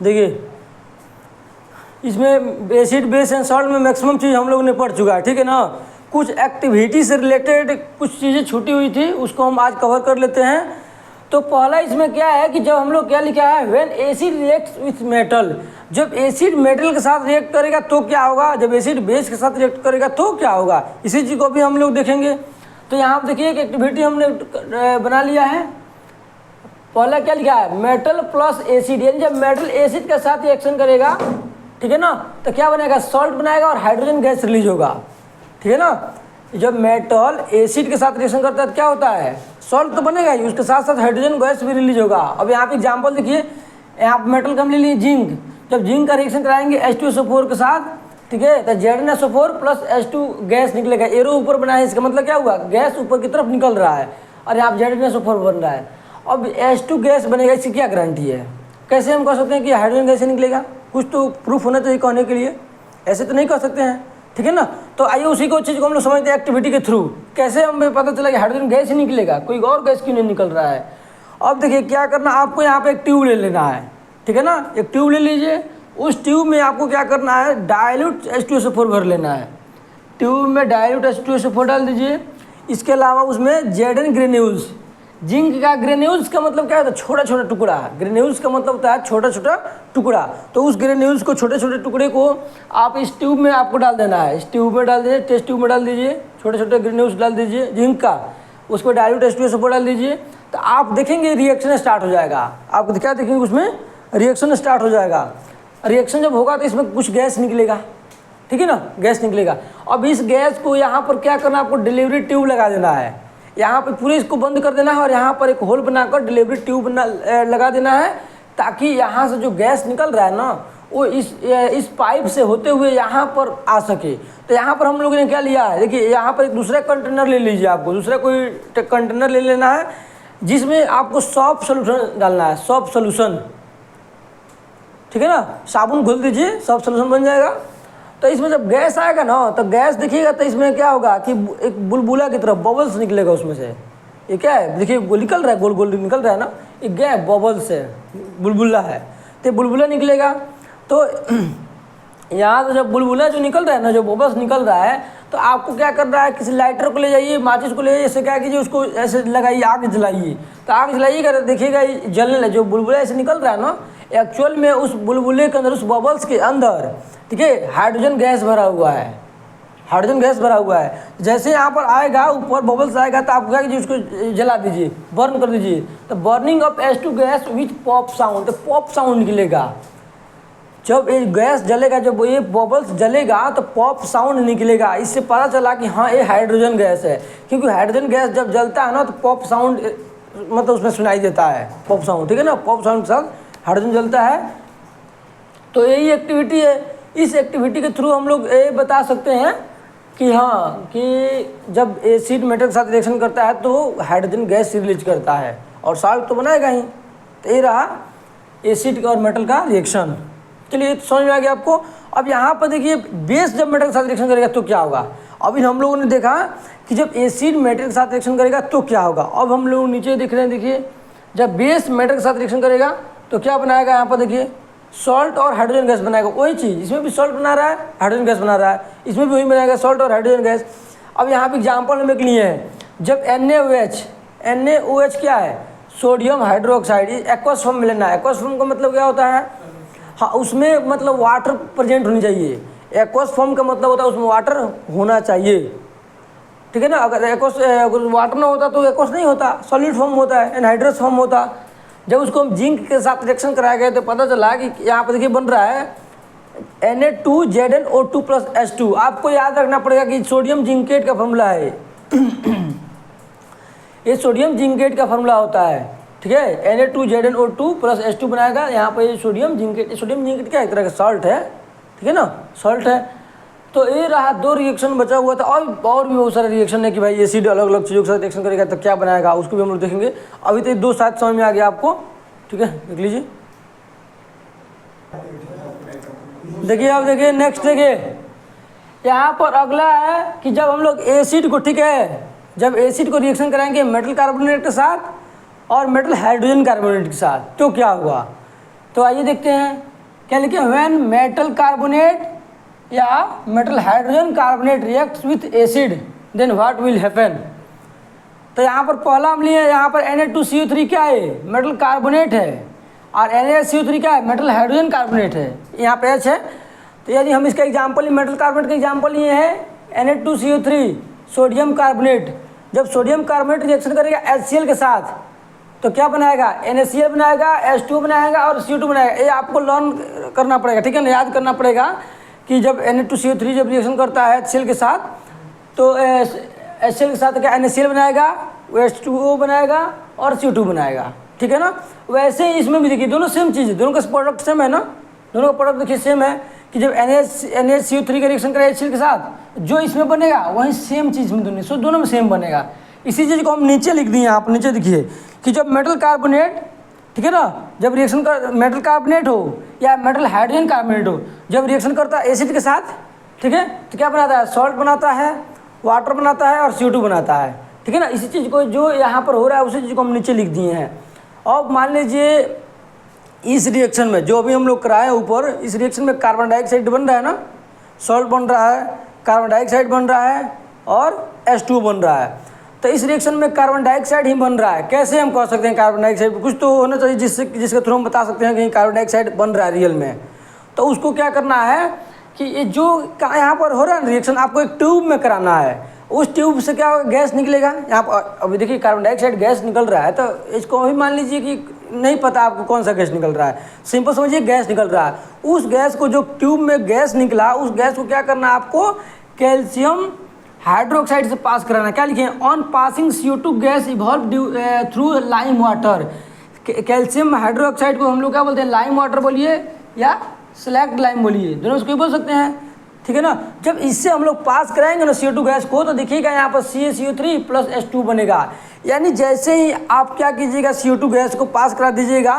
देखिए इसमें acid base and salt में मैक्सिमम चीज़ हम लोग ने पढ़ चुका है, ठीक है ना। कुछ एक्टिविटी से रिलेटेड कुछ चीज़ें छूटी हुई थी, उसको हम आज कवर कर लेते हैं। तो पहला इसमें क्या है कि जब हम लोग क्या लिखा है, when acid reacts with metal, जब एसिड मेटल के साथ रिएक्ट करेगा तो क्या होगा, जब एसिड बेस के साथ रिएक्ट करेगा तो क्या होगा, इसी चीज़ को भी हम लोग देखेंगे। तो यहाँ पर देखिए एक एक्टिविटी हमने बना लिया है। पहला क्या लिखा है, मेटल प्लस एसिड, यानी जब मेटल एसिड के साथ रिएक्शन करेगा, ठीक है ना, तो क्या बनेगा, सॉल्ट बनाएगा और हाइड्रोजन गैस रिलीज होगा, ठीक है ना। जब मेटल एसिड के साथ रिएक्शन करता है तो क्या होता है, सॉल्ट तो बनेगा ही, उसके साथ साथ हाइड्रोजन गैस भी रिलीज होगा। अब यहाँ पे एग्जांपल देखिए, यहाँ पे मेटल का हम ले लिए जिंक, जब जिंक का रिएक्शन कराएंगे H2SO4 के साथ, ठीक है, तो ZnSO4 प्लस H2 गैस निकलेगा। एरो ऊपर बना है, इसका मतलब क्या हुआ, गैस ऊपर की तरफ निकल रहा है और यहाँ पे ZnSO4 बन रहा है। अब H2 गैस बनेगा, इसकी क्या गारंटी है, कैसे हम कह सकते हैं कि हाइड्रोजन गैस से निकलेगा, कुछ तो प्रूफ होना चाहिए कहने के लिए, ऐसे तो नहीं कह सकते हैं, ठीक है ना। तो आइए उसी को चीज़ को हम लोग समझते हैं एक्टिविटी के थ्रू, कैसे हमें पता चला कि हाइड्रोजन गैस ही निकलेगा, कोई और गैस क्यों नहीं निकल रहा है। अब देखिए क्या करना, आपको यहाँ पे एक ट्यूब ले लेना है, ठीक है ना, एक ट्यूब ले लीजिए। उस ट्यूब में आपको क्या करना है, डाइल्यूट H2SO4 भर लेना है। ट्यूब में डाइल्यूट H2SO4 डाल दीजिए। इसके अलावा उसमें Zn ग्रेन्यूल्स, जिंक का ग्रेन्यूल्स का मतलब क्या होता है, छोटा छोटा टुकड़ा, ग्रेन्यूल्स का मतलब होता है छोटा छोटा टुकड़ा। तो उस ग्रेन्यूल्स को, छोटे छोटे टुकड़े को आप इस ट्यूब में आपको डाल देना है, इस ट्यूब में डाल दीजिए, टेस्ट ट्यूब में डाल दीजिए, छोटे छोटे ग्रेन्यूल्स डाल दीजिए जिंक का, उसको डाइल्यूट H2SO4 डाल दीजिए। तो आप देखेंगे रिएक्शन स्टार्ट हो जाएगा, आप क्या देखेंगे उसमें रिएक्शन स्टार्ट हो जाएगा। रिएक्शन जब होगा तो इसमें कुछ गैस निकलेगा, ठीक है ना, गैस निकलेगा। अब इस गैस को यहाँ पर क्या करना, आपको डिलीवरी ट्यूब लगा देना है, यहाँ पर पूरे इसको बंद कर देना है और यहाँ पर एक होल बनाकर डिलीवरी ट्यूब लगा देना है, ताकि यहाँ से जो गैस निकल रहा है ना, वो इस पाइप से होते हुए यहाँ पर आ सके। तो यहाँ पर हम लोगों ने क्या लिया है, देखिए यहाँ पर एक दूसरा कंटेनर ले लीजिए, आपको दूसरा कोई कंटेनर ले लेना है जिसमें आपको सॉफ्ट सोल्यूशन डालना है, सॉफ्ट सोल्यूशन, ठीक है ना, साबुन घोल दीजिए, सॉफ्ट सोल्यूशन बन जाएगा। तो इसमें जब गैस आएगा ना, तो गैस देखिएगा तो इसमें क्या होगा कि एक बुलबुला की तरफ बबल्स निकलेगा उसमें से। ये क्या है, देखिए वो निकल रहा है, गोल गोल निकल रहा है ना, ये क्या है, बबल्स है, बुलबुला है, तो बुलबुला निकलेगा। तो यहाँ से जब बुलबुला जो निकल रहा है ना, जो बबल्स निकल रहा है, तो आपको क्या करना है, किसी लाइटर को ले जाइए, माचिस को ले जाइए, ऐसे क्या कीजिए, उसको ऐसे लगाइए, आग जलाइए। तो आग जलाइएगा, देखिएगा जलने लगे, जो बुलबुला ऐसे निकल रहा है ना, एक्चुअल में उस बुलबुले के अंदर, उस बबल्स के अंदर, ठीक है, हाइड्रोजन गैस भरा हुआ है, हाइड्रोजन गैस भरा हुआ है। जैसे यहाँ पर आएगा, ऊपर बबल्स आएगा, तो आप क्या कीजिए, उसको जला दीजिए, बर्न कर दीजिए। तो burning of H2 gas with pop sound, तो पॉप साउंड निकलेगा। जब ये गैस जलेगा, जब ये बबल्स जलेगा तो पॉप साउंड निकलेगा। इससे पता चला कि हाँ ये हाइड्रोजन गैस है, क्योंकि हाइड्रोजन गैस जब जलता है ना, तो पॉप साउंड मतलब उसमें सुनाई देता है, पॉप साउंड, ठीक है ना, पॉप साउंड के साथ हाइड्रोजन जलता है। तो यही एक्टिविटी है। इस एक्टिविटी के थ्रू हम लोग ये बता सकते हैं कि हाँ, कि जब एसिड मेटल के साथ रिएक्शन करता है तो हाइड्रोजन गैस रिलीज करता है और साल्ट तो बनाएगा ही। तो ये रहा एसिड और मेटल का रिएक्शन। चलिए समझ में आ गया आपको। अब यहाँ पर देखिए, बेस जब मेटल के साथ रिएक्शन करेगा तो क्या होगा। अभी हम लोगों ने देखा कि जब एसिड मेटल के साथ रिएक्शन करेगा तो क्या होगा। अब हम लोग नीचे देख रहे हैं, देखिए जब बेस मेटल के साथ रिएक्शन करेगा तो क्या बनाएगा, यहाँ पर देखिए सॉल्ट और हाइड्रोजन गैस बनाएगा। वही चीज़ इसमें भी सॉल्ट बना रहा है, हाइड्रोजन गैस बना रहा है, इसमें भी वही बनाएगा, सॉल्ट और हाइड्रोजन गैस। अब यहाँ पे एग्जाम्पल हम एक लिए हैं, जब NaOH क्या है, सोडियम हाइड्रोक्साइड, एक्वस फॉर्म में लेना है। एक्वस फॉर्म का मतलब क्या होता है, हाँ उसमें मतलब वाटर प्रेजेंट होनी चाहिए। एक्वस फॉर्म का मतलब होता है उसमें वाटर होना चाहिए, ठीक है ना। अगर वाटर ना होता तो एक्वस नहीं होता, सॉलिड फॉर्म होता है, एनहाइड्रस फॉर्म होता। जब उसको हम जिंक के साथ रिएक्शन कराया गया तो पता चला कि यहाँ पर देखिए बन रहा है Na2ZnO2 प्लस H2। आपको याद रखना पड़ेगा कि सोडियम जिंकेट का फॉर्मूला है ये सोडियम जिंकेट का फॉर्मूला होता है, ठीक है। Na2ZnO2 प्लस H2 बनाएगा। यहाँ पर सोडियम जिंकेट क्या एक तरह का सॉल्ट है, ठीक है ना, सॉल्ट है। तो ये रहा, दो रिएक्शन बचा हुआ था। और भी बहुत सारे रिएक्शन है कि भाई एसिड अलग अलग चीज़ों के साथ रिएक्शन करेगा तो क्या बनाएगा, उसको भी हम लोग देखेंगे। अभी तो दो शायद समझ में आ गया आपको, ठीक है, देख लीजिए। देखिए अब देखिए नेक्स्ट, देखिए यहाँ पर अगला है कि जब हम लोग एसिड को, ठीक है, जब एसिड को रिएक्शन कराएंगे मेटल कार्बोनेट के साथ और मेटल हाइड्रोजन कार्बोनेट के साथ तो क्या हुआ। तो आइए देखते हैं क्या लिखे, व्हेन मेटल कार्बोनेट या metal hydrogen carbonate reacts with acid then what will happen. तो यहाँ पर पहला अम्ल है, यहाँ पर Na2CO3 क्या है, मेटल कार्बोनेट है, और NaCO3 क्या है, मेटल हाइड्रोजन कार्बोनेट है, यहाँ पे H है। तो यदि हम इसका एग्जाम्पल, मेटल कार्बोनेट का एग्जाम्पल ये है Na2CO3 सोडियम कार्बोनेट। जब सोडियम कार्बोनेट रिएक्शन करेगा HCl के साथ तो क्या बनाएगा, NaCl बनाएगा, H2O बनाएगा और CO2 बनाएगा। ये आपको लर्न करना पड़ेगा, ठीक है ना, याद करना पड़ेगा कि जब Na2CO3 जब रिएक्शन करता है HCl के साथ तो HCl के साथ क्या NaCl बनाएगा, वो H2O बनाएगा और CO2 बनाएगा, ठीक है ना। वैसे ही इसमें भी देखिए दोनों सेम चीज़ है, दोनों का प्रोडक्ट सेम है ना, दोनों का प्रोडक्ट देखिए सेम है कि जब NaCO3 का रिएक्शन करेगा HCl के साथ जो इसमें बनेगा वही सेम चीज़ में दोनों, सो दोनों में सेम बनेगा। इसी चीज़ को हम नीचे लिख दिए, आप नीचे देखिए कि जब मेटल कार्बोनेट, ठीक है ना, जब रिएक्शन कर मेटल कार्बोनेट हो या मेटल हाइड्रोजन कार्बोनेट हो, जब रिएक्शन करता है एसिड के साथ, ठीक है, तो क्या बनाता है, सॉल्ट बनाता है, वाटर बनाता है और CO2 बनाता है, ठीक है ना। इसी चीज़ को जो यहाँ पर हो रहा है उसी चीज़ को हम नीचे लिख दिए हैं। अब मान लीजिए इस रिएक्शन में जो भी हम लोग कराए ऊपर, इस रिएक्शन में कार्बन डाइऑक्साइड बन रहा है ना, सॉल्ट बन रहा है, कार्बन डाइऑक्साइड बन रहा है और H2O बन रहा है। तो इस रिएक्शन में कार्बन डाइऑक्साइड ही बन रहा है। कैसे हम कह सकते हैं कार्बन डाइऑक्साइड, कुछ तो होना चाहिए जिसके थ्रू हम बता सकते हैं कि कार्बन डाइऑक्साइड बन रहा है रियल में। तो उसको क्या करना है कि ये जो यहाँ पर हो रहा है रिएक्शन, आपको एक ट्यूब में कराना है। उस ट्यूब से क्या गैस निकलेगा, यहाँ पर अभी देखिए कार्बन डाइऑक्साइड गैस निकल रहा है, तो इसको अभी मान लीजिए कि नहीं पता आपको कौन सा गैस निकल रहा है, सिंपल समझिए गैस निकल रहा है। उस गैस को, जो ट्यूब में गैस निकला, उस गैस को क्या करना है आपको, कैल्शियम हाइड्रोक्साइड से पास कराना। क्या लिखे, on passing CO2 gas evolve through lime water. Calcium hydroxide को हम लोग क्या बोलते हैं, लाइम वाटर बोलिए या स्लैक्ड लाइम बोलिए, दोनों इसको बोल सकते हैं, ठीक है ना। जब इससे हम लोग पास कराएंगे ना CO2 गैस को, तो देखिएगा यहाँ पर CaCO3 प्लस H2 बनेगा। यानी जैसे ही आप क्या कीजिएगा, CO2 गैस को पास करा दीजिएगा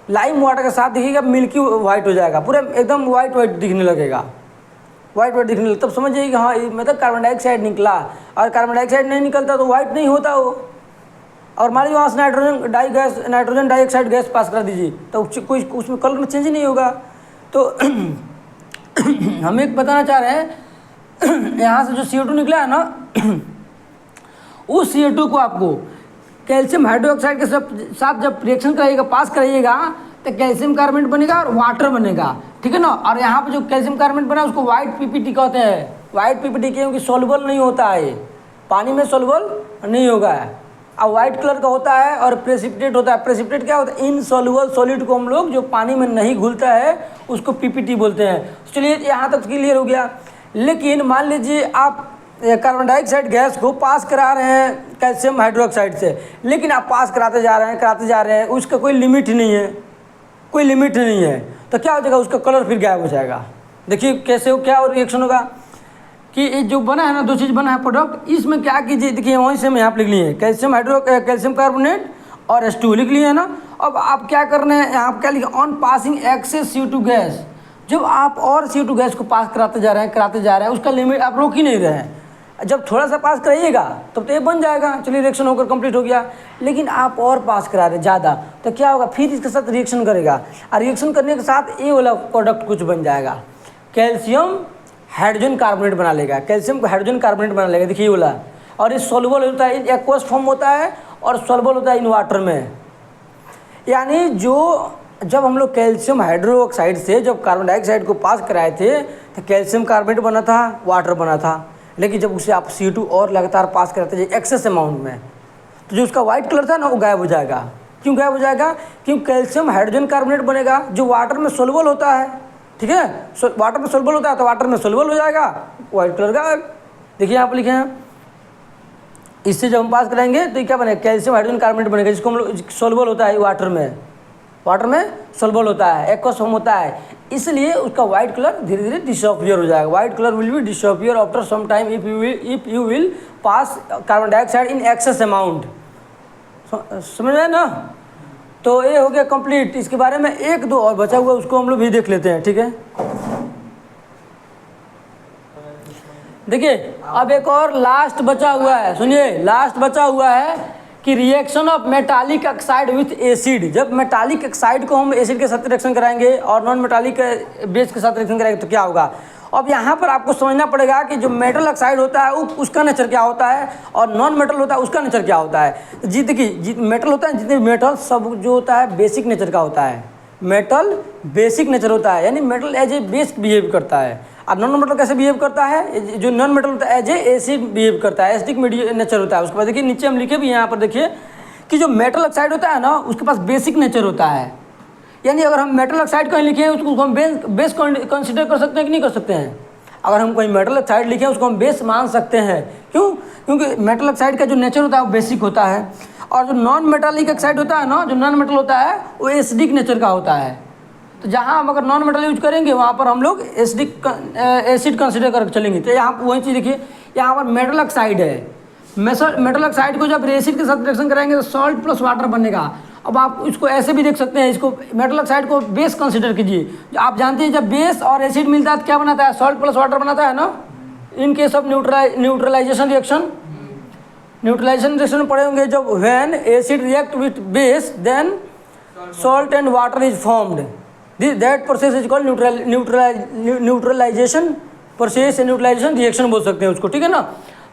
लाइम वाटर के साथ, देखिएगा मिल्की वाइट हो जाएगा, पूरा एकदम वाइट वाइट दिखने लगेगा, वाइट वाइट दिखने लगेगा। तब समझिए कि हाँ मतलब कार्बन डाइऑक्साइड निकला। और कार्बन डाइऑक्साइड नहीं निकलता तो वाइट नहीं होता वो। और मान लीजिए वहाँ से नाइट्रोजन डाइऑक्साइड गैस पास करा दीजिए तो कोई उसमें कलर में चेंज नहीं होगा। तो हम एक बताना चाह रहे हैं, यहाँ से जो CO2 निकला है ना, उस CO2 को आपको कैल्शियम हाइड्रोक्साइड के साथ जब रिएक्शन कराइएगा, पास कराइएगा, तो कैल्शियम कार्बोनेट बनेगा और वाटर बनेगा, ठीक है ना। और यहाँ पे जो कैल्शियम कार्बोनेट बना उसको वाइट PPT कहते हैं। वाइट PPT क्योंकि सोल्युबल नहीं होता है, पानी में सोल्युबल नहीं होगा, अब वाइट कलर का होता है और प्रेसिपिटेट होता है। प्रेसिपिटेट क्या होता है, इनसॉल्युबल सॉलिड को हम लोग जो पानी में नहीं घुलता है उसको PPT बोलते हैं। चलिए यहाँ तक क्लियर हो गया। लेकिन मान लीजिए आप कार्बन डाइऑक्साइड गैस को पास करा रहे हैं कैल्शियम हाइड्रोक्साइड से, लेकिन आप पास कराते जा रहे हैं, उसका कोई लिमिट नहीं है, कोई लिमिट नहीं है, तो क्या हो जाएगा, उसका कलर फिर गायब हो जाएगा। देखिए कैसे हो, क्या रिएक्शन होगा कि ये जो बना है ना, दो चीज़ बना है प्रोडक्ट, इसमें क्या कीजिए, देखिए वहीं से हम यहाँ पर लिख लिए कैल्शियम कार्बोनेट और H2 लिख लिए है ना। अब आप क्या करना है, यहाँ पर क्या लिखा, on passing access CO2 gas. जब आप और CO2 गैस को पास कराते जा रहे हैं उसका लिमिट आप रोक ही नहीं रहे हैं। जब थोड़ा सा पास कराइएगा तब तो ये बन जाएगा, चलिए रिएक्शन होकर कंप्लीट हो गया। लेकिन आप और पास करा रहे ज़्यादा, तो क्या होगा, फिर इसके साथ रिएक्शन करेगा और रिएक्शन करने के साथ ये वाला प्रोडक्ट कुछ बन जाएगा, कैल्शियम हाइड्रोजन कार्बोनेट बना लेगा, कैल्शियम हाइड्रोजन कार्बोनेट बना लेगा। देखिए ये वाला, और ये सोल्युबल होता है, एक्वस फॉर्म होता है और सोल्युबल होता है इन वाटर में। यानी जब हम लोग कैल्शियम हाइड्रोक्साइड से जब कार्बन डाइऑक्साइड को पास कराए थे तो कैल्शियम कार्बोनेट बना था, वाटर बना था। लेकिन जब उसे आप CO2 और लगातार पास कराते हैं एक्सेस अमाउंट में, तो जो उसका वाइट कलर था ना वो गायब हो जाएगा। क्यों गायब हो जाएगा, क्योंकि कैल्शियम हाइड्रोजन कार्बोनेट बनेगा जो वाटर में सोल्युबल होता है, ठीक है, वाटर में सोल्युबल होता है तो वाटर में सोल्युबल हो जाएगा, वाइट कलर का। देखिए यहाँ पर लिखे हैं, इससे जब हम पास कराएंगे तो ये क्या बनेगा, कैल्शियम हाइड्रोजन कार्बोनेट बनेगा, जिसको हम लोग सोल्युबल होता है वाटर में सोल्युबल होता है, एक्वस फॉर्म होता है। इसलिए उसका वाइट कलर धीरे धीरे डिसअपियर हो जाएगा। White colour will be disappear after some time if you will pass carbon dioxide in excess amount. समझ में ना। तो ये हो गया कंप्लीट। इसके बारे में एक दो और बचा हुआ उसको हम लोग भी देख लेते हैं, ठीक है। देखिए अब एक और लास्ट बचा हुआ है, सुनिए लास्ट बचा हुआ है कि reaction of metallic oxide with acid, जब मेटालिक ऑक्साइड को हम एसिड के साथ रिएक्शन कराएंगे और नॉन मेटालिक बेस के साथ रिएक्शन कराएंगे तो क्या होगा। अब यहाँ पर आपको समझना पड़ेगा कि जो मेटल ऑक्साइड होता है उसका नेचर क्या होता है और नॉन मेटल होता है उसका नेचर क्या होता है। जी देखिए, मेटल होता है, जितने मेटल सब जो होता है बेसिक नेचर का होता है। मेटल बेसिक नेचर होता है, यानी metal as a base behave करता है। और नॉन मेटल कैसे बिहेव करता है, जो नॉन मेटल होता है एज ए एसिड बिहेव करता है, एसिडिक नेचर होता है। उसके बाद देखिए नीचे हम लिखे भी यहाँ पर देखिए कि जो मेटल ऑक्साइड होता है ना उसके पास बेसिक नेचर होता है। यानी अगर हम मेटल ऑक्साइड कहीं लिखे हैं उसको हम बेस कंसिडर कर सकते हैं कि नहीं कर सकते हैं। अगर हम कोई मेटल ऑक्साइड लिखे उसको हम बेस मान सकते हैं। क्यों? क्योंकि मेटल ऑक्साइड का जो नेचर होता है वो बेसिक होता है, और जो नॉन मेटालिक ऑक्साइड होता है ना, जो नॉन मेटल होता है वो एसिडिक नेचर का होता है। तो जहाँ हम अगर नॉन मेटल यूज करेंगे वहाँ पर हम लोग एसिड कंसिडर कर चलेंगे। तो यहाँ वही चीज़ देखिए, यहाँ पर मेटल ऑक्साइड है, मेटल ऑक्साइड को जब एसिड के साथ रिएक्शन कराएंगे तो सॉल्ट प्लस वाटर बनेगा। अब आप इसको ऐसे भी देख सकते हैं, इसको मेटल ऑक्साइड को बेस कंसिडर कीजिए। आप जानते हैं जब बेस और एसिड मिलता है तो क्या बनाता है, सॉल्ट प्लस वाटर बनाता है ना। In case of neutralization reaction, neutralization reaction पढ़े होंगे, जब when acid react with base then salt and water is formed, that process is called neutralization process, neutralization reaction बोल सकते हैं उसको, ठीक है ना।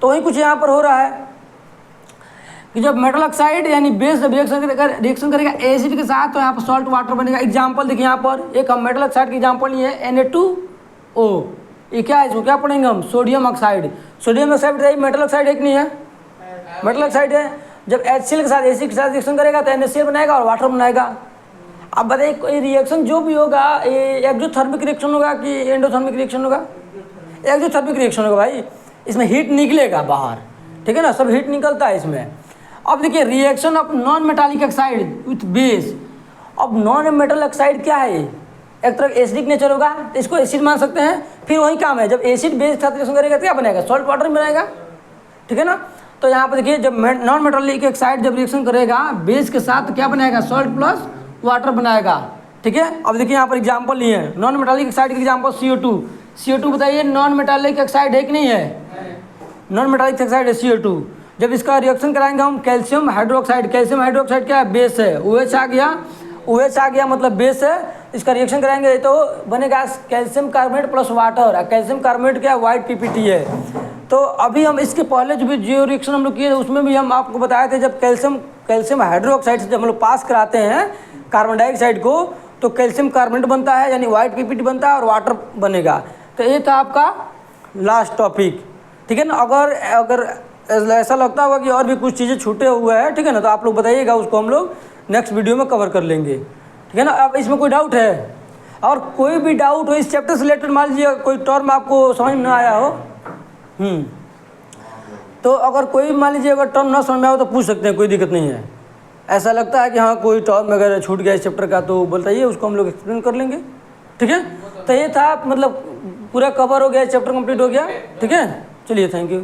तो वही कुछ यहाँ पर हो रहा है कि जब मेटल ऑक्साइड यानी बेस जब रिएक्शन करेगा एसिड के साथ तो यहाँ पर सॉल्ट वाटर बनेगा। एग्जांपल देखिए यहाँ पर एक हम मेटल ऑक्साइड की एग्जांपल ये है Na2O। ये क्या है, इसको क्या पढ़ेंगे हम, sodium oxide. Sodium oxide metal oxide है कि नहीं है, मेटल ऑक्साइड है। जब HCl के साथ एसिड के साथ रिएक्शन करेगा तो NaCl बनाएगा और वाटर बनाएगा। अब बताइए कोई रिएक्शन जो भी होगा ये एक्सोथर्मिक रिएक्शन होगा कि एंडोथर्मिक रिएक्शन होगा, एक्सोथर्मिक रिएक्शन होगा भाई। इसमें हीट निकलेगा बाहर, ठीक है ना, सब हीट निकलता है इसमें। अब देखिए reaction of non metallic oxide with base. अब नॉन मेटल ऑक्साइड क्या है, एक तरफ एसिडिक नेचर होगा तो इसको एसिड मान सकते हैं। फिर वही काम है, जब एसिड बेस के साथ रिएक्शन करेगा तो क्या बनेगा, सॉल्ट वाटर बनाएगा, ठीक है ना। तो यहाँ पर देखिए जब नॉन मेटालिक ऑक्साइड जब रिएक्शन करेगा बेस के साथ तो क्या बनाएगा, सॉल्ट प्लस वाटर बनाएगा, ठीक है। अब देखिए यहाँ पर एग्जांपल लिए हैं नॉन मेटालिक ऑक्साइड के एग्जांपल CO2। CO2 बताइए नॉन मेटालिक ऑक्साइड है कि नहीं है, नॉन मेटालिक ऑक्साइड है CO2। जब इसका रिएक्शन कराएंगे हम कैल्शियम हाइड्रोक्साइड, कैल्शियम हाइड्रोक्साइड क्या है, बेस है, OH आ गया, OH आ गया मतलब बेस है। इसका रिएक्शन कराएंगे तो बनेगा calcium carbonate plus water. Calcium carbonate क्या है, वाइट PPT है। तो अभी हम इसके पहले जो रिएक्शन हम लोग किए उसमें भी हम आपको बताए थे, जब कैल्शियम हाइड्रोक्साइड से जब हम लोग पास कराते हैं कार्बन डाइऑक्साइड को तो कैल्शियम कार्बोनेट बनता है यानी वाइट PPT बनता है और वाटर बनेगा। तो ये था आपका लास्ट टॉपिक, ठीक है ना। अगर ऐसा लगता होगा कि और भी कुछ चीज़ें छूटे हुए हैं, ठीक है ना, तो आप लोग बताइएगा, उसको हम लोग नेक्स्ट वीडियो में कवर कर लेंगे, ठीक है ना। अब इसमें कोई डाउट है, और कोई भी डाउट हो इस चैप्टर से रिलेटेड, मान लीजिए कोई टर्म आपको समझ में ना आया हो, तो अगर कोई मान लीजिए अगर टर्म ना समझ में आया हो तो पूछ सकते हैं, कोई दिक्कत नहीं है। ऐसा लगता है कि हाँ कोई टर्म अगर छूट गया इस चैप्टर का तो बताइए, उसको हम लोग एक्सप्लेन कर लेंगे, ठीक है। तो ये था, मतलब पूरा कवर हो गया, चैप्टर कंप्लीट हो गया, ठीक है। चलिए, थैंक यू।